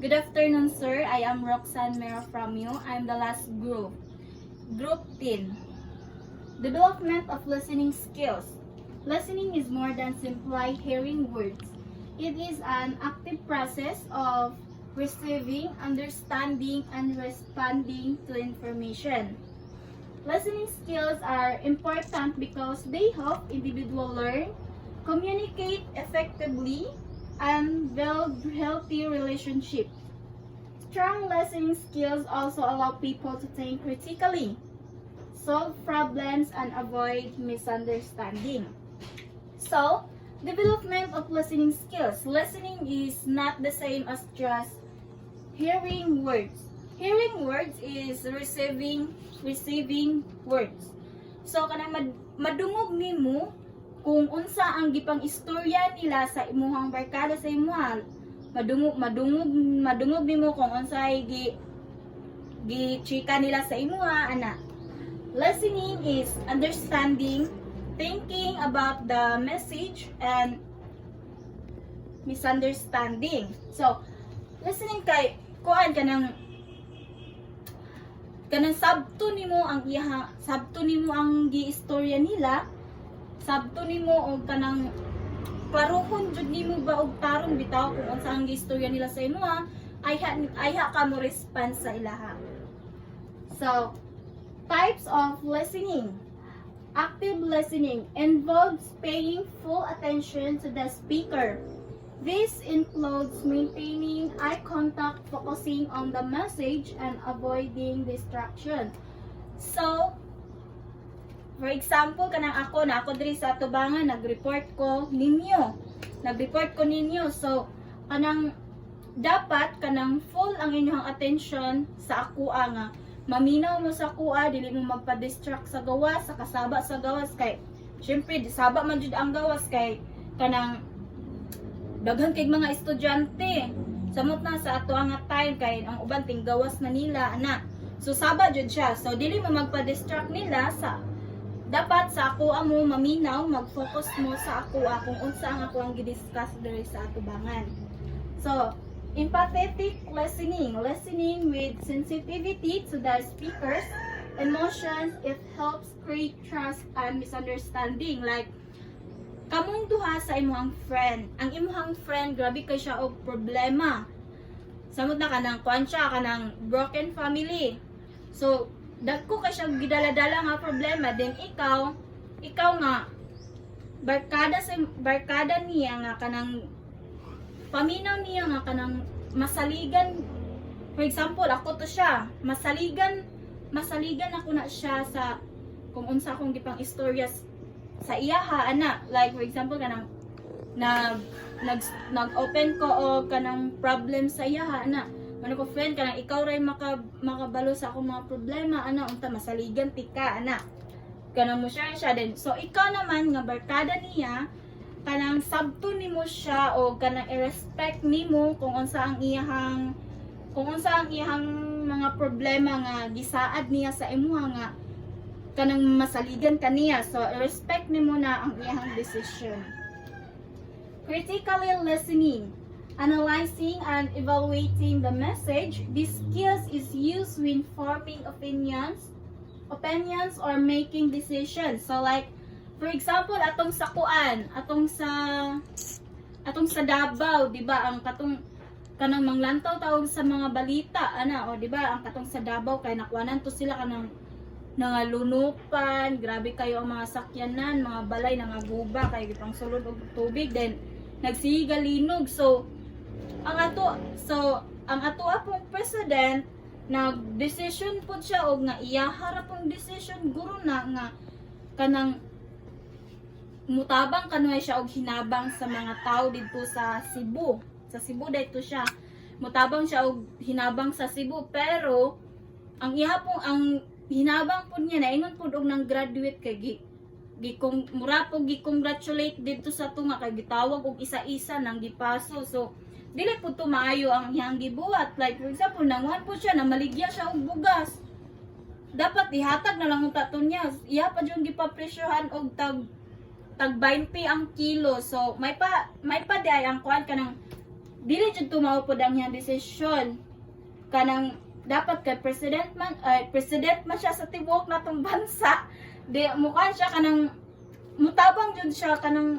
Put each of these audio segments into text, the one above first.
Good afternoon, sir. I am Roxanne Mera from you. I'm the last group. Group 10. Development of listening skills. Listening is more than simply hearing words. It is an active process of receiving, understanding, and responding to information. Listening skills are important because they help individuals learn, communicate effectively, and build healthy relationships. Strong listening skills also allow people to think critically, solve problems, and avoid misunderstanding. So, development of listening skills. Listening is not the same as just hearing words. Hearing words is receiving words. So kanang madungog nimo kung unsa ang gipang istorya nila sa imuhang barkada sa imuha. Madungog nimo kung unsay gi chika nila sa imuha ana. Listening is understanding, thinking about the message, and misunderstanding. So listening kay kuan kanang sabto nimo ang giistorya nila, sabto nimo og kanang klarohon jud nimo ba og tarong bitaw kung unsa ang giistorya nila sa imuha, ayha ka mo respond sa ilaha. So, types of listening. Active listening involves paying full attention to the speaker. This includes maintaining eye contact, focusing on the message, and avoiding distraction. So, for example, kanang ako diri sa tubangan, nag-report ko ninyo. So, kanang dapat kanang full ang inyong attention sa akuha nga. Maminaw mo sa akuha, dili mo magpa-distract sa gawas, sa kasaba sa gawas kay syempre saba man jud ang gawas kay kanang daghan kay mga estudyante. Samot na sa ato nga time kay ang uban ting gawas na nila ana. So saba jud siya. So dili mo magpa-distract nila sa dapat sa ako mo maminaw, mag-focus mo sa ako kung unsa ang ako ang gi-discuss diri sa atubangan. So empathetic listening with sensitivity to the speaker's emotions. It helps create trust and misunderstanding. Like kamong duha sa imuhang friend. Ang imuhang friend, grabe kay siya og problema. Samot na kanang kuan siya, kanang broken family. So, dagko kay siya gidala-dala nga problema. Then ikaw nga, barkada niya nga kanang, paminaw niya nga kanang masaligan. For example, ako to siya. Masaligan ako na siya sa, kung unsa akong gipang istorya sa iyaha ana, like for example kanang nag-open ko o kanang problem sa iyaha ana, mano ko friend kanang ikaw ray makabalo sa akong mga problema ana, unta masaligan tika ana, kanang mo siya din. So ikaw naman nga barkada niya, kanang sabto nimo siya o kanang i-respect nimo kung unsa ang iyahang mga problema nga gisaad niya sa imuha nga kanang masaligan kaniya. So respect nimo na ang iyang decision. Critically listening, analyzing and evaluating the message. This skills is used when forming opinions or making decisions. So like for example atong sa Davao, di ba ang kanang manglantaw tawag sa mga balita ana, o di ba ang katong sa Davao kay nakuanan to sila kanang nangalunupan, grabe kayo ang mga sakyanan, mga balay nangaguba kay gipang sulod og tubig, then nagsigalinog. So ang ato apong president nag-decision pud siya og nga iya harapong decision guro na nga kanang mutabang kanoy siya og hinabang sa mga tao didto sa Cebu. Sa Cebu dayto siya. Mutabang siya og hinabang sa Cebu, pero ang hinabang po niya, naingon po og nang graduate kay mura po gi-congratulate dito sa tunga kay gitawag og isa-isa nang gipaso. So dili po to maayo ang iyang gibuhat. Like for example, nanguhan po siya na maligya siya og bugas. Dapat ihatag na lang unta to niya. Iya pa jud gipapresyohan og tag 20 ang kilo. So may pa di ay ang kuan kanang dili jud tumaw pod ang iyang desisyon kanang dapat kay president man siya sa tibuok natong bansa. Di mukha siya kanang mutabang jud siya kanang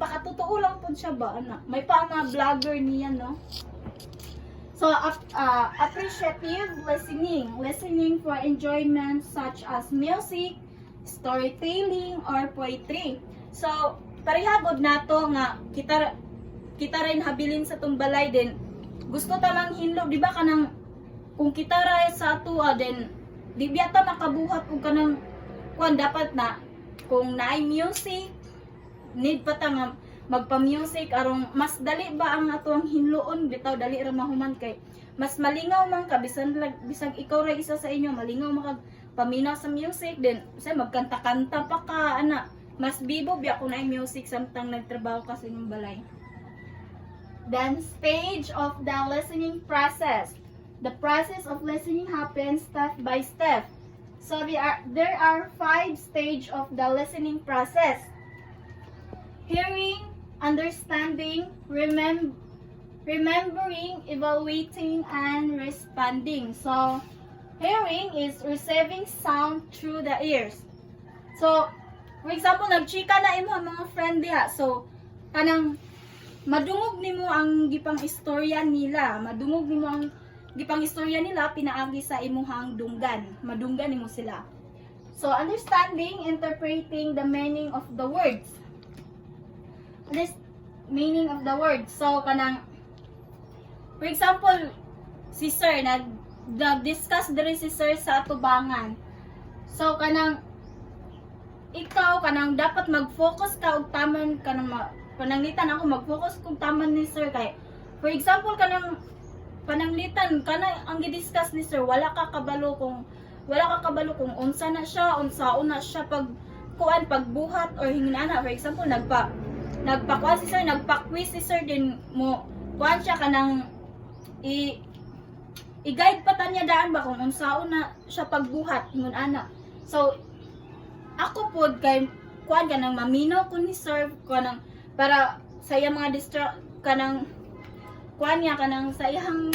pakatotoo lang po siya ba ana. May pa mga vlogger niya no. So appreciative listening for enjoyment such as music, storytelling or poetry. So parihagod nato nga kita rin habilin sa tumbalay din. Gusto ta lang hinlo, di ba kanang kung kita ray sa ato then di biya ta makabuhat og kanang kuan dapat na kung naay music need pa ta nga magpa-music aron mas dali ba ang ato ang hinloon bitaw dali ra mahuman kay mas malingaw man ka bisag ikaw ra isa sa inyo malingaw makag paminaw sa music then say magkanta-kanta pa ka ana mas bibo biya kung naay music samtang nagtrabaho ka sa inyong balay. Then stage of the listening process. The process of listening happens step by step. So there are 5 stages of the listening process. Hearing, understanding, remembering, evaluating, and responding. So hearing is receiving sound through the ears. So for example, nagchika na imo ang mga friend diha. So kanang madungog nimo ang gipang istorya nila, pinaagi sa imuhang dunggan, madunggan nimo sila. So understanding, interpreting the meaning of the words. So kanang for example, si sir nag-discuss diri si sir sa atubangan. So kanang ikaw kanang dapat mag-focus ka og taman kanang pananglitan ako mag-focus kung taman ni sir kay for example kanang pananglitan kana ang gi-discuss ni sir wala ka kabalo kung unsa na siya pagbuhat or hinginana. For example nagpakuan si sir nagpa-quiz si sir din mo kuan siya kanang i-guide pa ta niya daan ba kung unsaon na siya pagbuhat hinginana. So ako pod kay kuan kanang maminaw ko ni sir kanang para sa iyang mga kanang kuan niya kanang sa iyang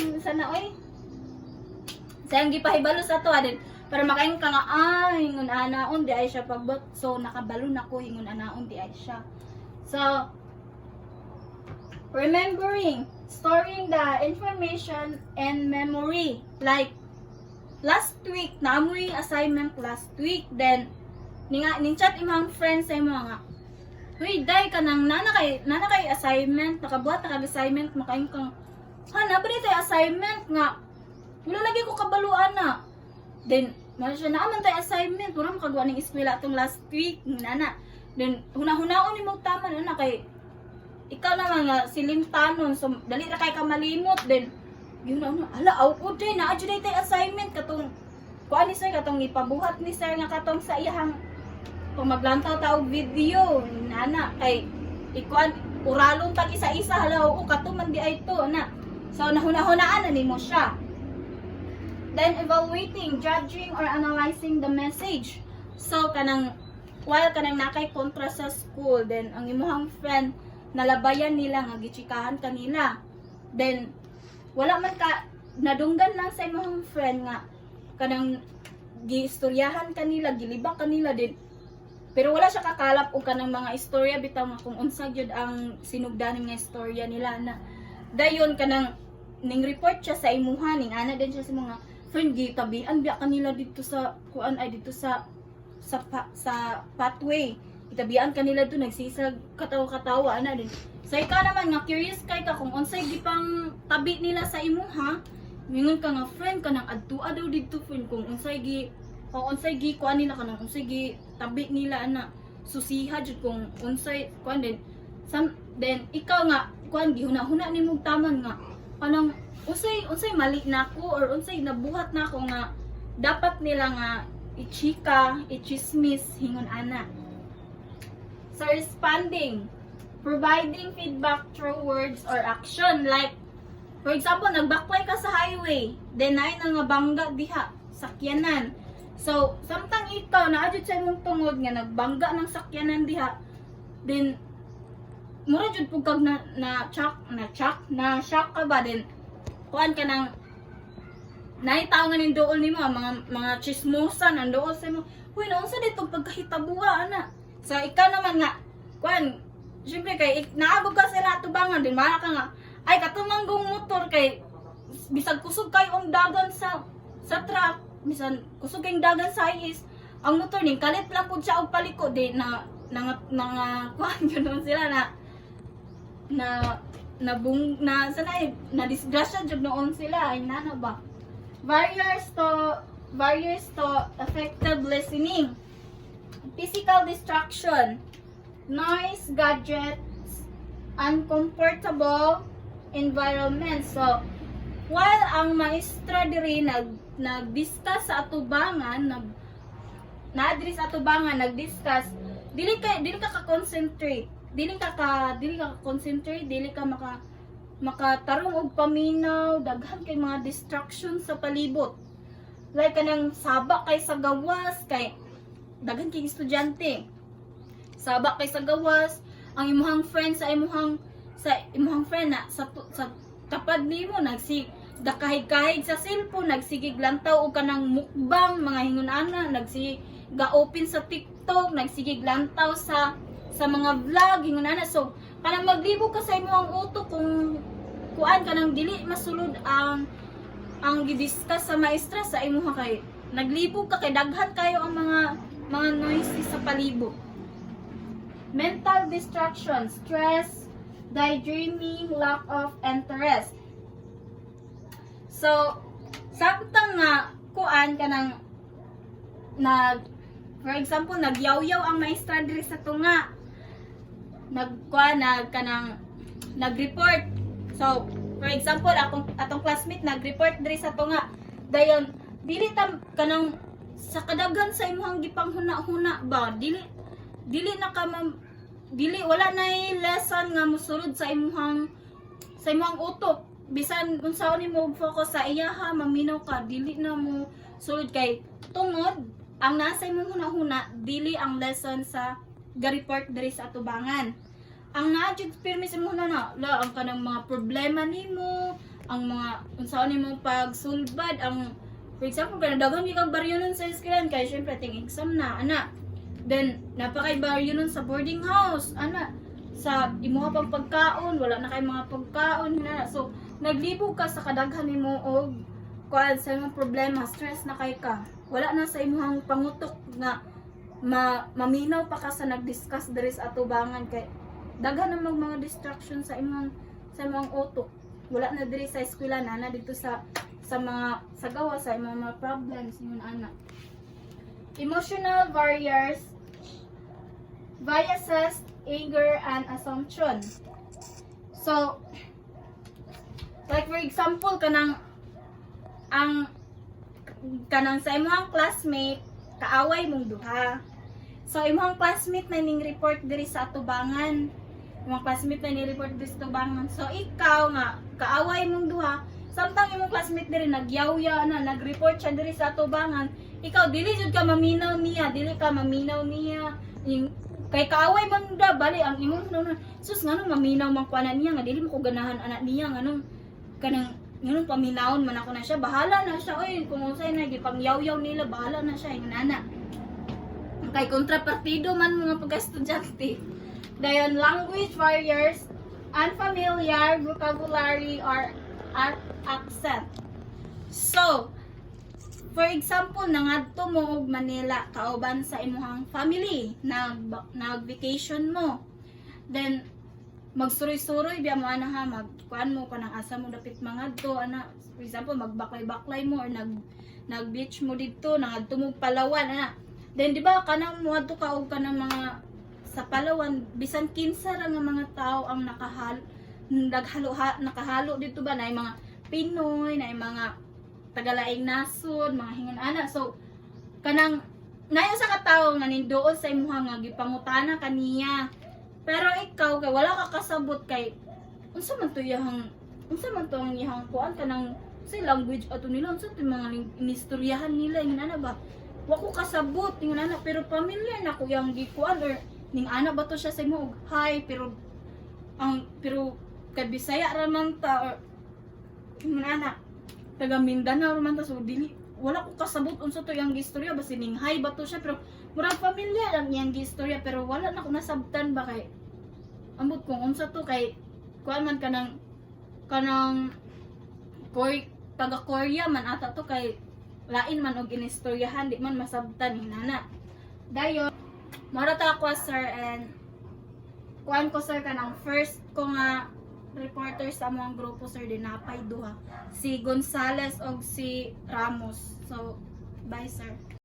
sayang gipahibalo sa to adin para makaingon ka nga hingon anaon di ay siya pagbot. So nakabalo na ko hingon anaon di ay siya. So remembering, storing the information and memory. Like last week naamoy assignment last week then ning chat imong friends sa imo nga uy, day ka nang nana kay assignment, nakabuhat na kag-assignment, makain kang, nabali tayo assignment nga, wala lagi ko kabaluan na. Then, siya naaman tayo assignment, wala makagawa ng eskwela itong last week, nana. Then, hunahunaon ni mo tama na kay, ikaw naman nga, silimtanon, so, dali na kay ka malimot, then, yun na, awpod day, na-adjudate tayo assignment, katong, kuan ni sir, katong ipabuhat ni sir, nga katong sa iyahang, kung maglantaw taog video nana kay ikuan uralon tag isa-isa halaw katuman di ay to na. So nahuna-hunaan na nimo siya. Then evaluating, judging or analyzing the message. So kanang while kanang nakay kontra sa school then ang imong friend nalabayan nila nga gichikahan kanila. Then wala man ka nadunggan lang sa imong friend nga kanang giistoryahan kanila, gilibak kanila din. Pero wala siya kakalap og kanang mga istorya bitaw nga kung unsa gyud ang sinugdanan nga istorya nila na. Dayon kanang ning report siya sa imuha ning ana din siya sa mga friend gitabian biya kanila dito sa kuan ay dito sa pathway. Itabian kanila to nagsisag katawa-katawa ana din. Sa ikaw naman nga curious kay ka kung unsay gipang tabi nila sa imuha, mingon ka nga friend kanang adtua daw dito friend kung unsay gi kuan nila kanang unsay gi tabi nila ana susiha jud kung unsay kuan din then ikaw nga kuan gihuna-huna nimo taman nga kanang unsay mali nako or unsay nabuhat nako nga dapat nila nga ichika, ichismis hingon ana. So responding, providing feedback through words or action. Like for example nagbaklay ka sa highway then ay nga bangga diha sakyanan. So, samtang ikaw, naadjud sa imong tungod nga nagbangga ng sakyanan diha, then, mura jud pug kag na shock ka ba din kuan ka nang naitaw nga ning duol nimo mga chismosa nang duol sa imo. Uy, naunsa dito pagkahitabuha ana. So ikaw naman nga kuan, syempre kay naabog ka sila atubangan din mara ka nga ay katumanggong motor kay bisag kusog kay ang dagan sa truck, bisan kusog kay dagan sa is ang motor ning kalit lang pud siya og paliko di na kuan ganoon sila na sanay na disgrasya jud noon sila ay nana ba. Barriers to effective listening. Physical distraction, noise, gadgets, uncomfortable environment. So, while ang maestra diri nag-discuss sa atubangan, nag-discuss, dili ka concentrate, dili ka makatarong og paminaw, daghan kay mga distraction sa palibot. Like kanang sabak kay sa gawas kay daghan kay estudyante. Sabak kay sa gawas, ang imuhang friend sa imuhang friend na sa tapad nimo kahig-kahig sa cellphone, nagsigig lantaw og kanang mukbang, mga hingon-ana, ga-open sa TikTok, nagsigig lantaw sa mga vlog, hingon-ana. So, kanang maglibog ka sa imuhang utok kung kuan kanang dili masulod ang gidiscuss sa maestra sa imuha kay naglibog ka kay daghan kayo ang mga noises sa palibot. Mental distraction, stress, daydreaming, lack of interest. So, samtang nga kuan kanang for example, nagyaw-yaw ang maestra diri sa tunga. Nag-report. So, for example, atong classmate nag-report diri sa tunga. Dayon, dili tam kanang sa kadaghan sa imong gipanghuna-huna ba, dili wala na lesson nga mosulod sa imong utok. Bisan unsaon nimo focus sa iyaha, maminaw ka, dili na mo sulod kay tungod ang nasa imong huna-huna, dili ang lesson sa ga-report diri sa atubangan. Ang na-jud pirmi sa imong huna ang kanang mga problema nimo, ang mga unsaon nimo pagsulbad, ang for example kanang daghan kang baryonon sa eskwelahan kay syempre ting exam na ana. Then napakay baryonon sa boarding house ana. Sa imuha pang pagkaon, wala na kay mga pagkaon na. So naglibog ka sa kadaghan nimo og kuan sa imong problema, stress na kay ka. Wala na sa imong pangutok nga maminaw pa ka sa nag-discuss diri sa atubangan kay daghan na mga distraction sa imong utok. Wala na diri sa eskwela na dito sa gawa sa imong mga problems ingon ana. Emotional barriers, biases, anger and assumption. So like for example kanang sa imong classmate kaaway mong duha. So imong classmate na ning report diri sa atubangan. Imong classmate na ning report diri sa atubangan. So ikaw nga kaaway mong duha, samtang imong classmate diri nagyawya na nag-report siya diri sa atubangan, ikaw dili jud ka maminaw niya. Kay kaaway man da bali ang imong sus nganong maminaw man kuanan niya nga dili mo ko ganahan anak niya nganong ganun paminawon man ako na siya, bahala na siya, oy kung unsay na gipangyaw-yaw nila, bahala na siya, yung nana. Kay kontrapartido man mga pag-estudyante. Dayon, language barriers, unfamiliar vocabulary or accent. So, for example, nangadto mo og Manila kauban sa imong family, nag-vacation mo. Then magsuroy-suroy biya mo ana ha, magkuan mo kanang asa mo dapit mangadto ana, for example magbaklay-baklay mo or nag-beach mo didto, nangadto mo Palawan ana. Then di ba kanang moadto ka og kanang mga sa Palawan bisan kinsa ra nga mga tao ang nakahalo dito ba na mga Pinoy, na mga tagalaing nasod, mga hingon ana. So kanang nayo sa katawo nga ninduol sa imuha nga gipangutana kaniya. Pero ikaw kay wala ka kasabot kay unsa man to ang iyang kuan kanang say language ato nila unsa to mga inistoryahan nila ingon ana ba wa ko kasabot ingon ana pero familiar na ko yang gikuan or ning ana ba to siya sa imo og hi pero pero kay Bisaya ra man ta or ana taga Mindanao ra man ta, so dili wala ko kasabot unsa to yang istorya, basi ninghay ba to siya, pero murag pamilya lang yang istorya, pero wala na ko nasabtan ba kay ambot kung unsa to, kay kuan man kanang taga Korea man ata to, kay lain man og inistoryahan, di man masabtan hinana. Dayon mara ta ako sir, and kuan ko sir kanang first ko nga reporter sa among grupo sir, dinapay duha, si Gonzales og si Ramos. So bye sir.